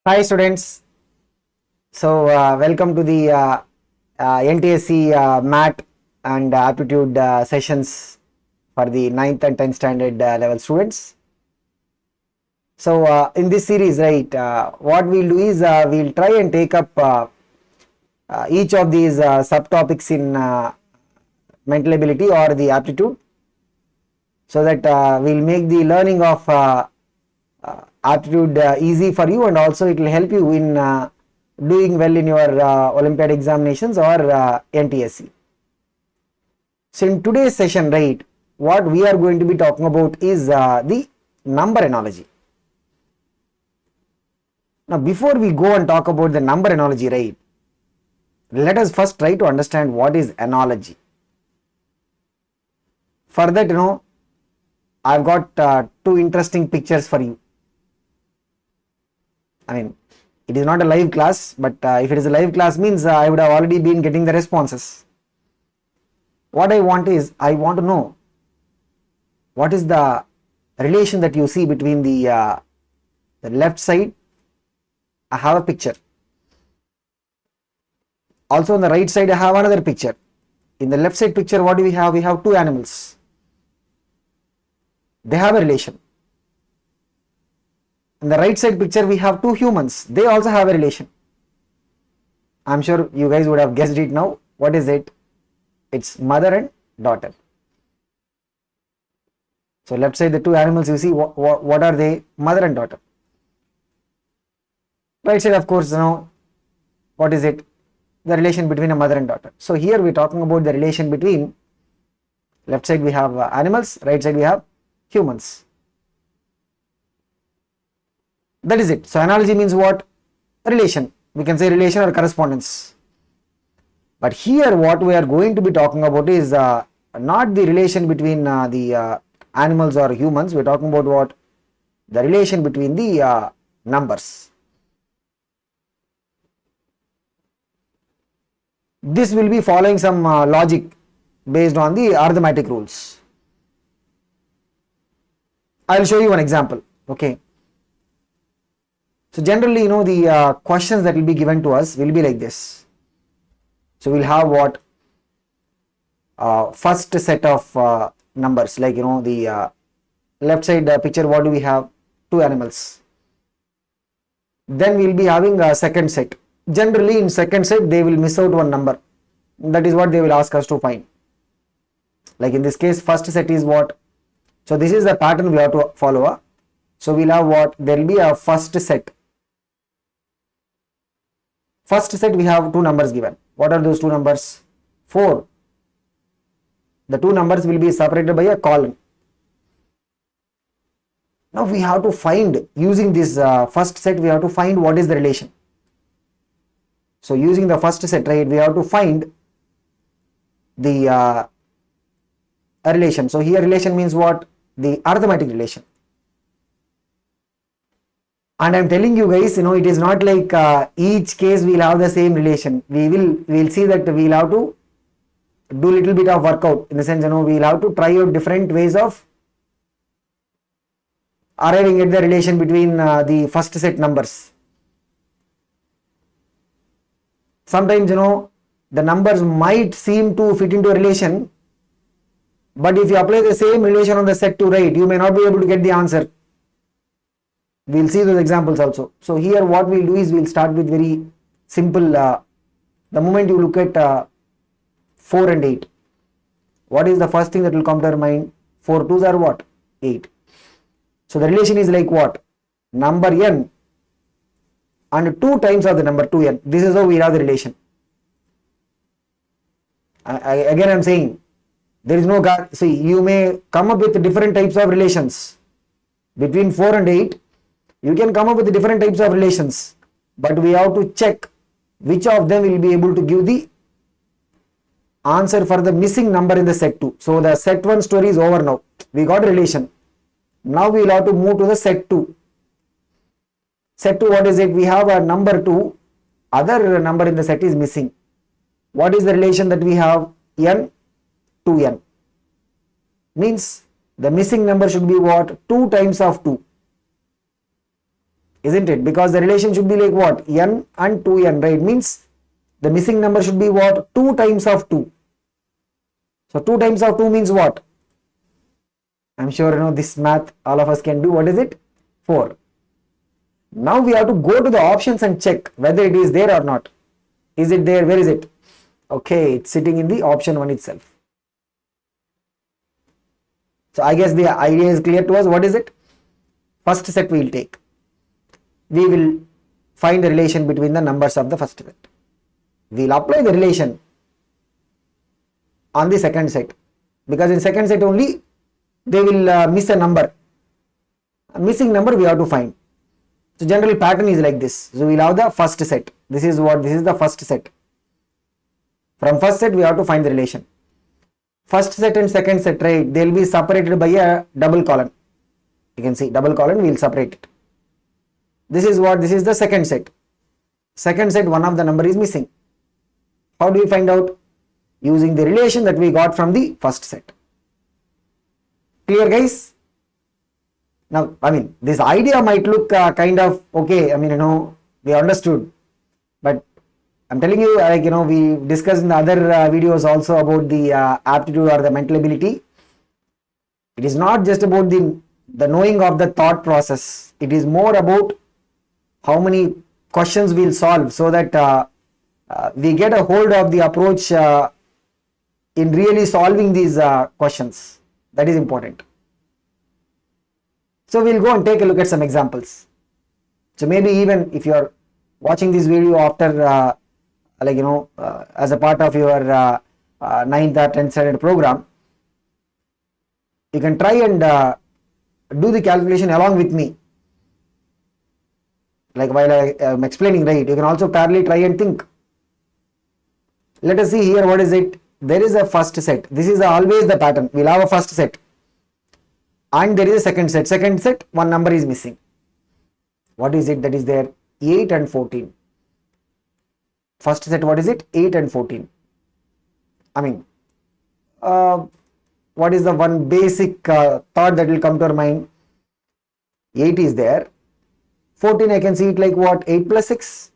Hi students. Welcome to the NTSC Math and Aptitude sessions for the 9th and 10th standard level students. In this series, right, what we'll do is we'll try and take up each of these subtopics in mental ability or the aptitude, so that we'll make the learning of aptitude easy for you, and also it will help you in doing well in your Olympiad examinations or NTSC. So in today's session, right, what we are going to be talking about is the number analogy. Now, before we go and talk about the number analogy, right, let us first try to understand what is analogy. For that, I've got two interesting pictures for you. I mean, it is not a live class, but if it is a live class means I would have already been getting the responses. What I want is, I want to know what is the relation that you see between the left side. I have a picture. Also on the right side I have another picture. In the left side picture, what do we have? We have two animals. They have a relation. In the right side picture, we have two humans. They also have a relation. I'm sure you guys would have guessed it now. What is it? It's mother and daughter. So left side, the two animals you see, what are they? Mother and daughter. Right side, of course, what is it? The relation between a mother and daughter. So here we're talking about the relation between, left side we have animals, right side we have humans. That is it. So analogy means what? Relation. We can say relation or correspondence. But here what we are going to be talking about is not the relation between the animals or humans. We're talking about what? The relation between the numbers. This will be following some logic based on the arithmetic rules. I'll show you one example. Okay. So generally, the questions that will be given to us will be like this. So we'll have what? First set of numbers, like, the left side picture, what do we have? Two animals. Then we'll be having a second set. Generally, in second set, they will miss out one number. That is what they will ask us to find. Like in this case, first set is what? So this is the pattern we have to follow. So we'll have what? There will be a first set. First set, we have two numbers given. What are those two numbers? 4. The two numbers will be separated by a colon. Now we have to find, using this first set, we have to find what is the relation. So using the first set, right, we have to find the relation. So here relation means what? The arithmetic relation. And I'm telling you guys, it is not like each case we'll have the same relation. We'll see that we'll have to do a little bit of workout, in the sense, we'll have to try out different ways of arriving at the relation between the first set numbers. Sometimes, the numbers might seem to fit into a relation, but if you apply the same relation on the set 2, right, you may not be able to get the answer. We'll see those examples also. So here what we'll do is we'll start with very simple. The moment you look at 4 and 8, what is the first thing that will come to our mind? 4 2s are what? 8. So the relation is like what? Number n and 2 times of the number 2n. This is how we have the relation. Again I'm saying, there is no, see, you may come up with different types of relations. Between 4 and 8, you can come up with different types of relations, but we have to check which of them will be able to give the answer for the missing number in the set 2. So the set 1 story is over now. We got a relation. Now we will have to move to the set 2. Set 2, what is it? We have a number 2. Other number in the set is missing. What is the relation that we have? N to n. Means the missing number should be what? 2 times of 2. isn't it? Because the relation should be like what? N and 2n, right? Means the missing number should be what? 2 times of 2. So 2 times of 2 means what? I'm sure you know this math all of us can do. What is it? 4. Now we have to go to the options and check whether it is there or not. Is it there? Where is it? Okay, it's sitting in the option 1 itself. So I guess the idea is clear to us. What is it? First set we will take. We will find the relation between the numbers of the first set. We will apply the relation on the second set, because in second set only they will miss a number. A missing number we have to find. So general pattern is like this. So we will have the first set. This is the first set. From first set we have to find the relation. First set and second set, right, they will be separated by a double colon. You can see double colon, we will separate it. This is the second set. Second set, one of the number is missing. How do we find out? Using the relation that we got from the first set. Clear, guys? Now, I mean, this idea might look kind of okay. I mean, you know, we understood, but I'm telling you, like, you know, we discussed in the other videos also about the aptitude or the mental ability. It is not just about the knowing of the thought process. It is more about how many questions we'll solve, so that we get a hold of the approach in really solving these questions. That is important. So we'll go and take a look at some examples. So maybe even if you are watching this video after like, you know, as a part of your 9th or 10th standard program, you can try and do the calculation along with me. Like while I am explaining, right, you can also parallelly try and think. Let us see here, what is it? There is a first set. This is always the pattern. We'll have a first set. And there is a second set. Second set, one number is missing. What is it that is there? 8 and 14. First set, what is it? 8 and 14. I mean, what is the one basic thought that will come to our mind? 8 is there. 14, I can see it like what? 8 plus 6.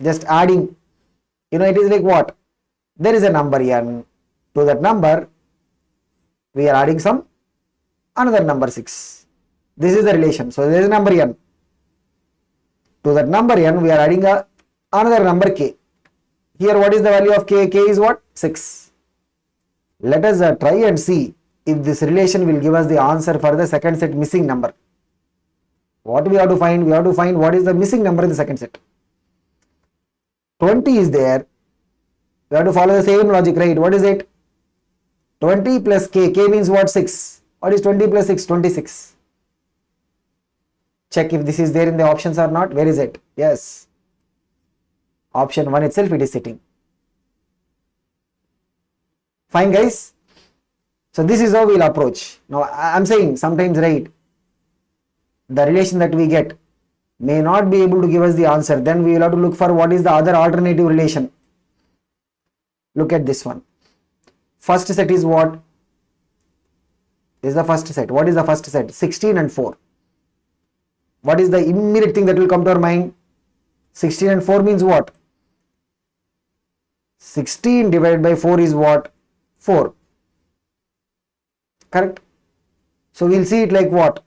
Just adding. You know, it is like what? There is a number n. To that number, we are adding some another number 6. This is the relation. So there is a number n. To that number n, we are adding another number k. Here, what is the value of k? K is what? 6. Let us try and see if this relation will give us the answer for the second set missing number. What we have to find? We have to find what is the missing number in the second set. 20 is there. We have to follow the same logic, right? What is it? 20 plus k. K means what? 6. What is 20 plus 6? 26. Check if this is there in the options or not. Where is it? Yes. Option 1 itself, it is sitting. Fine, guys. So this is how we'll approach. Now I'm saying sometimes, right, the relation that we get may not be able to give us the answer. Then we will have to look for what is the other alternative relation. Look at this one. First set is what? This is the first set. What is the first set? 16 and 4. What is the immediate thing that will come to our mind? 16 and 4 means what? 16 divided by 4 is what? 4. Correct? So we'll see it like what?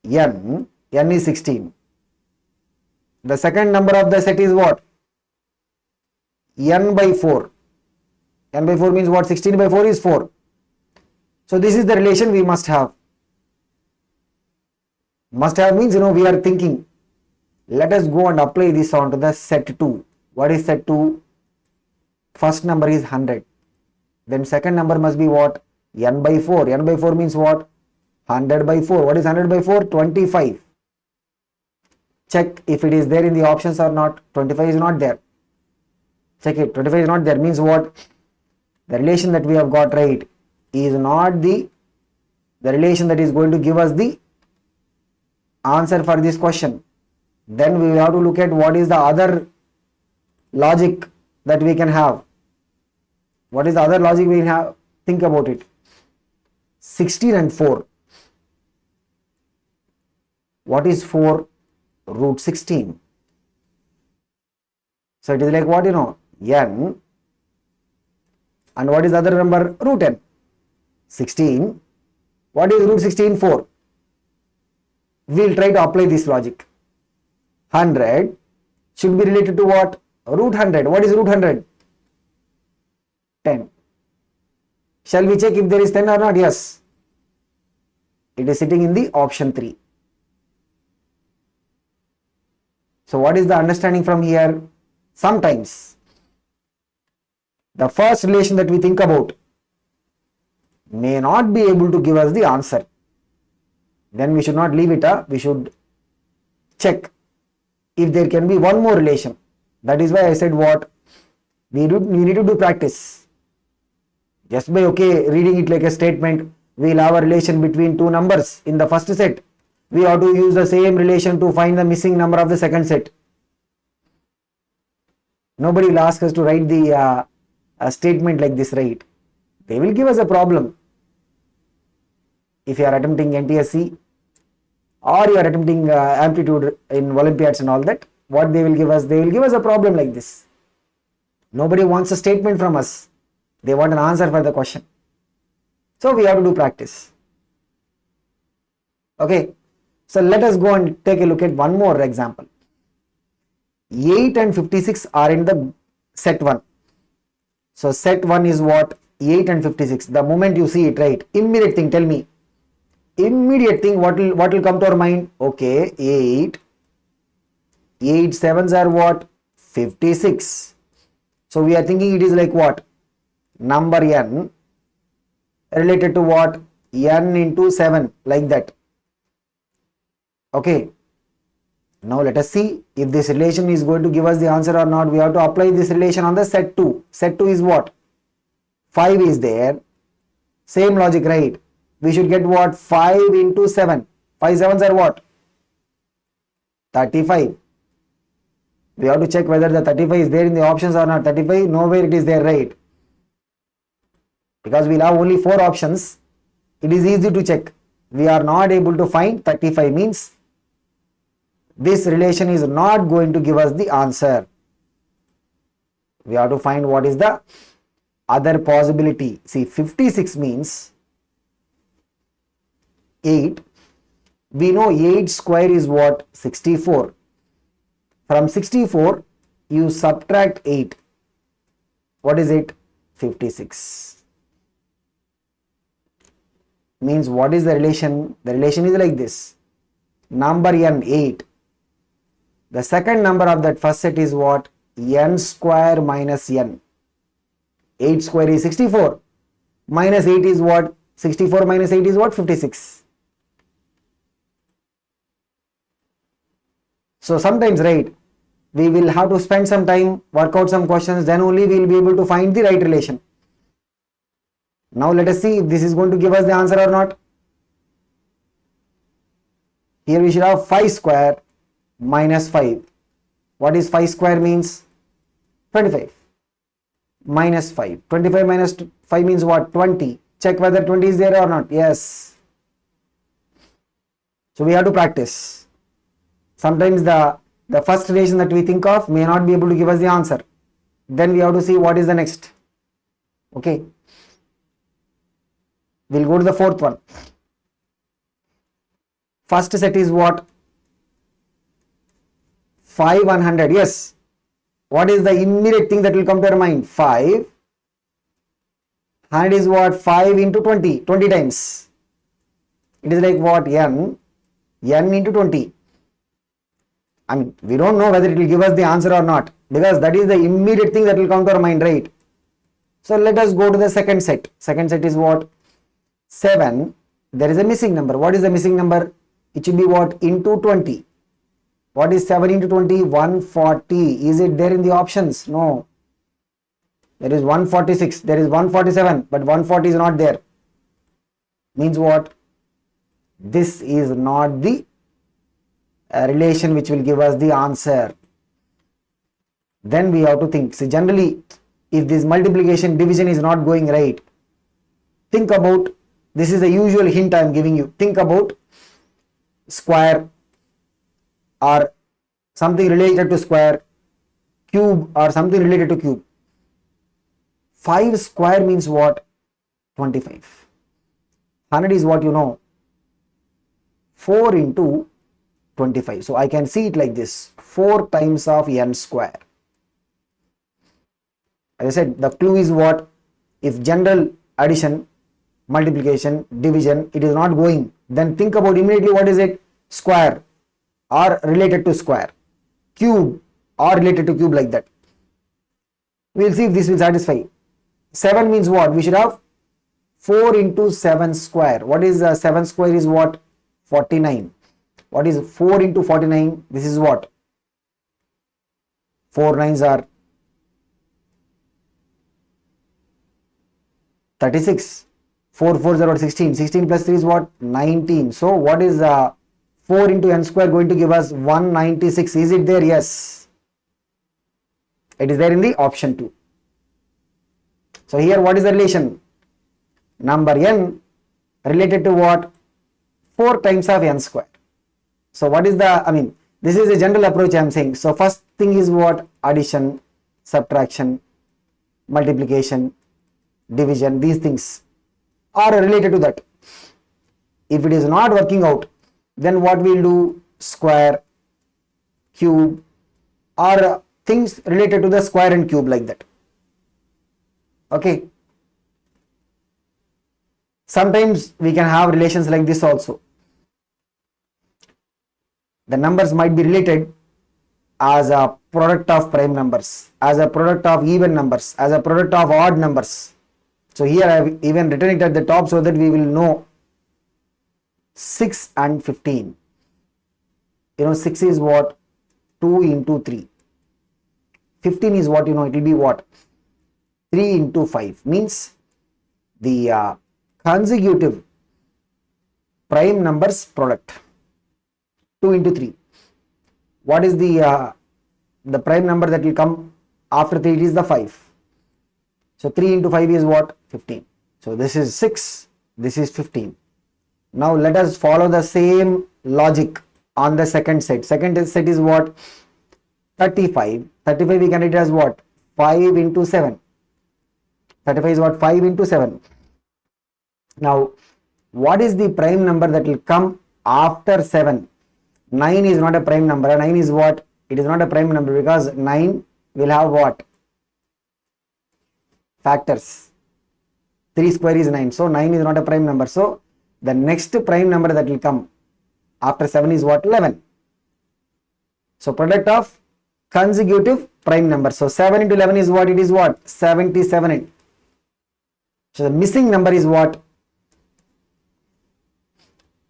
N is 16. The second number of the set is what? N by 4. N by 4 means what? 16 by 4 is 4. So this is the relation we must have. Must have means, you know, we are thinking. Let us go and apply this onto the set 2. What is set 2? First number is 100. Then second number must be what? N by 4. N by 4 means what? 100 by 4. What is 100 by 4? 25. Check if it is there in the options or not. 25 is not there. Check it. 25 is not there. Means what? The relation that we have got, right, is not the relation that is going to give us the answer for this question. Then we will have to look at what is the other logic that we can have. What is the other logic we have? Think about it. 16 and 4. What is 4 root 16? So it is like what, n, and what is the other number? Root n. 16. What is root 16? 4. We'll try to apply this logic. 100 should be related to what? Root 100. What is root 100? 10. Shall we check if there is 10 or not? Yes. It is sitting in the option 3. So what is the understanding from here? Sometimes the first relation that we think about may not be able to give us the answer. Then we should not leave it. We should check if there can be one more relation. That is why I said what? We need to do practice. Just by reading it like a statement, we will have a relation between two numbers in the first set. We have to use the same relation to find the missing number of the second set. Nobody will ask us to write the a statement like this, right? They will give us a problem. If you are attempting NTSC or you are attempting aptitude in Olympiads and all that, what they will give us? They will give us a problem like this. Nobody wants a statement from us. They want an answer for the question. So we have to do practice. Okay. So let us go and take a look at one more example. 8 and 56 are in the set 1. So set 1 is what? 8 and 56. The moment you see it, right? Immediate thing, tell me. Immediate thing, what will come to our mind? Okay, 8. 8 sevens are what? 56. So we are thinking it is like what? Number n related to what? N into 7, like that. Okay. Now let us see if this relation is going to give us the answer or not. We have to apply this relation on the set 2. Set 2 is what? 5 is there. Same logic, right? We should get what? 5 into 7. 5 sevens are what? 35. We have to check whether the 35 is there in the options or not. 35, nowhere it is there, right? Because we'll have only 4 options. It is easy to check. We are not able to find 35, means this relation is not going to give us the answer. We have to find what is the other possibility. See, 56 means 8. We know 8 square is what? 64. From 64, you subtract 8. What is it? 56. Means what is the relation? The relation is like this. Number n, 8. The second number of that first set is what? N square minus n. 8 square is 64. Minus 8 is what? 64 minus 8 is what? 56. So sometimes, right, we will have to spend some time, work out some questions, then only we will be able to find the right relation. Now let us see if this is going to give us the answer or not. Here we should have 5 square minus 5. What is 5 square means? 25. Minus 5. 25 minus 5 means what? 20. Check whether 20 is there or not. Yes. So we have to practice. Sometimes the first relation that we think of may not be able to give us the answer. Then we have to see what is the next. Okay. We'll go to the fourth one. First set is what? 5 100. Yes. What is the immediate thing that will come to our mind? 5. 100 is what? 5 into 20. 20 times. It is like what? N. N into 20. I mean, we don't know whether it will give us the answer or not, because that is the immediate thing that will come to our mind, right? So let us go to the second set. Second set is what? 7. There is a missing number. What is the missing number? It should be what? Into 20. What is 7 into 20? 140. Is it there in the options? No. There is 146. There is 147. But 140 is not there. Means what? This is not the relation which will give us the answer. Then we have to think. See, generally, if this multiplication division is not going right, think about, this is the usual hint I am giving you. Think about square, or something related to square, cube or something related to cube. 5 square means what? 25. 100 is what you know, 4 into 25. So I can see it like this, 4 times of n square. As I said, the clue is what? If general addition, multiplication, division, it is not going, then think about immediately what is it? Square or related to square, cube or related to cube, like that. We will see if this will satisfy. 7 means what? We should have 4 into 7 square. What is 7 square is what? 49. What is 4 into 49? This is what? 4 nines are 36. 4 4s are 16. 16 plus 3 is what? 19. So what is 4 into n square going to give us? 196. Is it there? Yes. It is there in the option 2. So here what is the relation? Number n related to what? 4 times of n square. So what is the, this is a general approach I am saying. So first thing is what? Addition, subtraction, multiplication, division, these things are related to that. If it is not working out, then what we will do? Square, cube, or things related to the square and cube, like that. Okay. Sometimes we can have relations like this also. The numbers might be related as a product of prime numbers, as a product of even numbers, as a product of odd numbers. So here I have even written it at the top so that we will know. 6 and 15. 6 is what? 2 into 3. 15 is what? It will be what? 3 into 5. Means the consecutive prime numbers product. 2 into 3. What is the prime number that will come after 3? It is the 5. So 3 into 5 is what? 15. So this is 6, this is 15. Now let us follow the same logic on the second set. Second set is what? 35. 35 we can write as what? 5 into 7. 35 is what? 5 into 7. Now what is the prime number that will come after 7? 9 is not a prime number. 9 is what? It is not a prime number because 9 will have what? Factors. 3 square is 9. So 9 is not a prime number. So the next prime number that will come after 7 is what? 11. So product of consecutive prime number. So 7 into 11 is what? It is what? 77. So the missing number is what?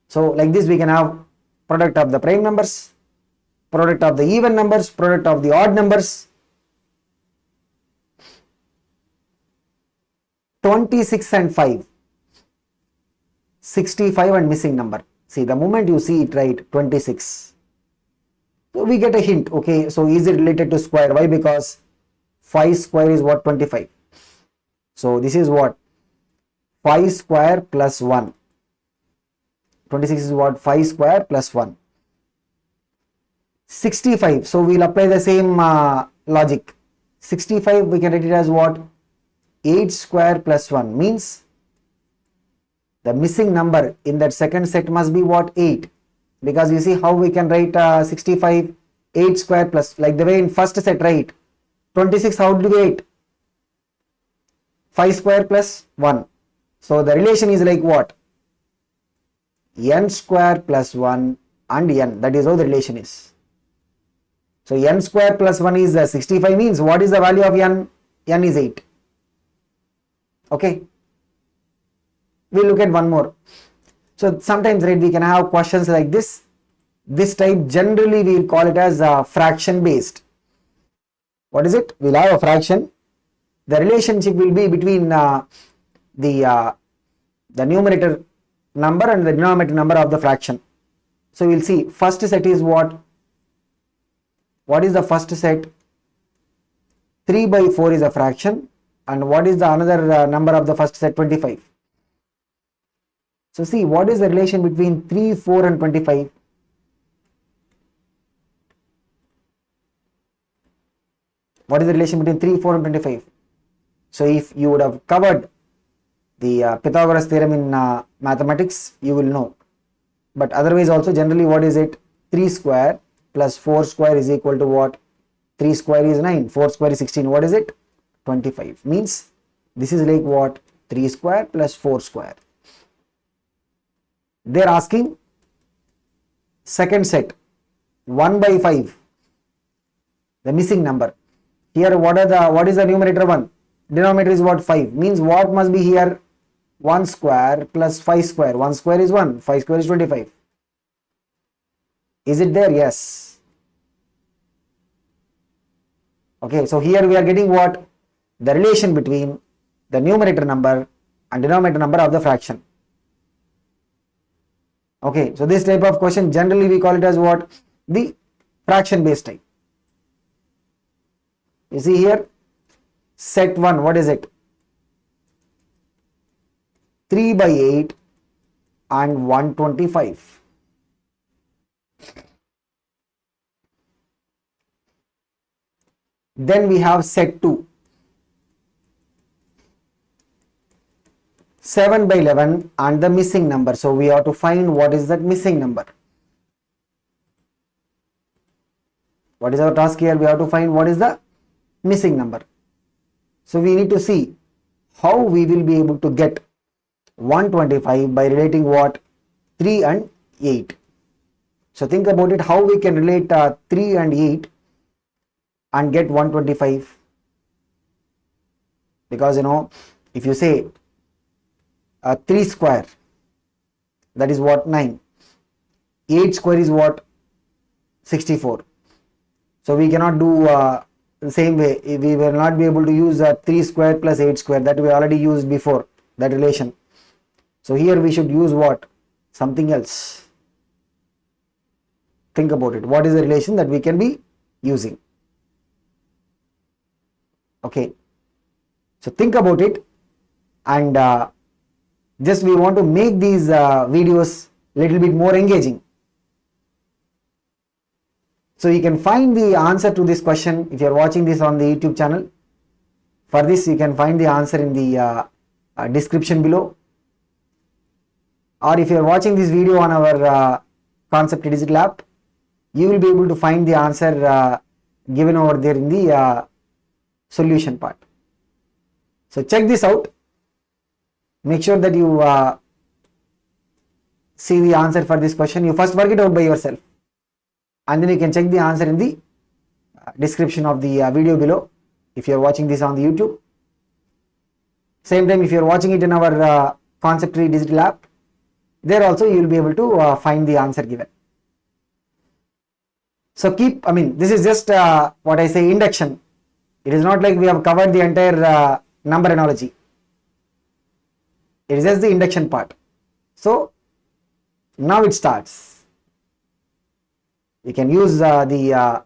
So like this we can have product of the prime numbers, product of the even numbers, product of the odd numbers. 26 and 5. 65 and missing number. See, the moment you see it right, 26. So we get a hint. Okay, so is it related to square? Why? Because 5 square is what? 25. So this is what? 5 square plus 1. 26 is what? 5 square plus 1. 65. So we'll apply the same logic. 65 we can write it as what? 8 square plus 1 means the missing number in that second set must be what? 8. Because you see how we can write 65, 8 square plus, like the way in first set, right? 26, how do we write? 5 square plus 1. So the relation is like what? N square plus 1 and n. That is how the relation is. So n square plus 1 is 65 means what is the value of n? N is 8. Okay. We'll look at one more. So sometimes, right, we can have questions like this. This type generally we will call it as fraction based. What is it? We'll have a fraction. The relationship will be between the numerator number and the denominator number of the fraction. So we'll see first set is what? What is the first set? 3 by 4 is a fraction. And what is the another number of the first set? 25. So see, what is the relation between 3, 4 and 25? What is the relation between 3, 4 and 25? So if you would have covered the Pythagoras theorem in mathematics, you will know. But otherwise also generally what is it? 3 square plus 4 square is equal to what? 3 square is 9, 4 square is 16. What is it? 25. Means this is like what? 3 square plus 4 square. They are asking second set, 1 by 5, the missing number. Here what is the numerator 1? Denominator is what? 5. Means what must be here? 1 square plus 5 square. 1 square is 1, 5 square is 25. Is it there? Yes. Okay, so here we are getting what? The relation between the numerator number and denominator number of the fraction. Okay, so this type of question generally we call it as what? The fraction based type. You see here, set 1, what is it? 3 by 8 and 125. Then we have set 2, 7 by 11 and the missing number. So we have to find what is that missing number. What is our task here? We have to find what is the missing number. So we need to see how we will be able to get 125 by relating what? 3 and 8. So think about it, how we can relate 3 and 8 and get 125. Because if you say 3 square, that is what? 9. 8 square is what? 64. So we cannot do the same way. We will not be able to use 3 square plus 8 square, that we already used before, that relation. So here we should use what? Something else. Think about it. What is the relation that we can be using? Okay. So think about it, and just we want to make these videos little bit more engaging. So you can find the answer to this question if you are watching this on the YouTube channel. For this you can find the answer in the description below. Or if you are watching this video on our Concept Digital app, you will be able to find the answer given over there in the solution part. So check this out. Make sure that you see the answer for this question. You first work it out by yourself, and then you can check the answer in the description of the video below if you are watching this on the YouTube. Same time, if you are watching it in our Concept Tree Digital app, there also you will be able to find the answer given. So this is just what I say, induction. It is not like we have covered the entire number analogy. It is just the induction part. So now it starts. You can use the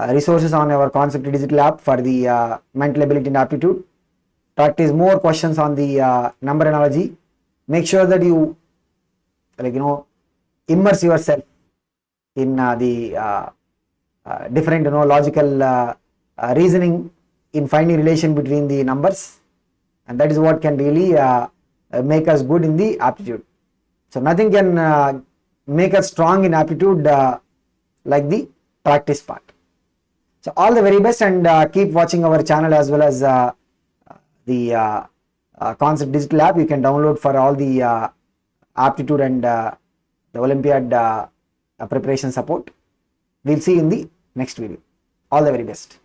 resources on our Concept Digital app for the mental ability and aptitude. Practice more questions on the number analogy. Make sure that you immerse yourself in the different logical reasoning in finding relation between the numbers, and that is what can really make us good in the aptitude. So nothing can make us strong in aptitude like the practice part. So all the very best, and keep watching our channel as well as the Concept Digital app. You can download for all the aptitude and the Olympiad preparation support. We'll see you in the next video. All the very best.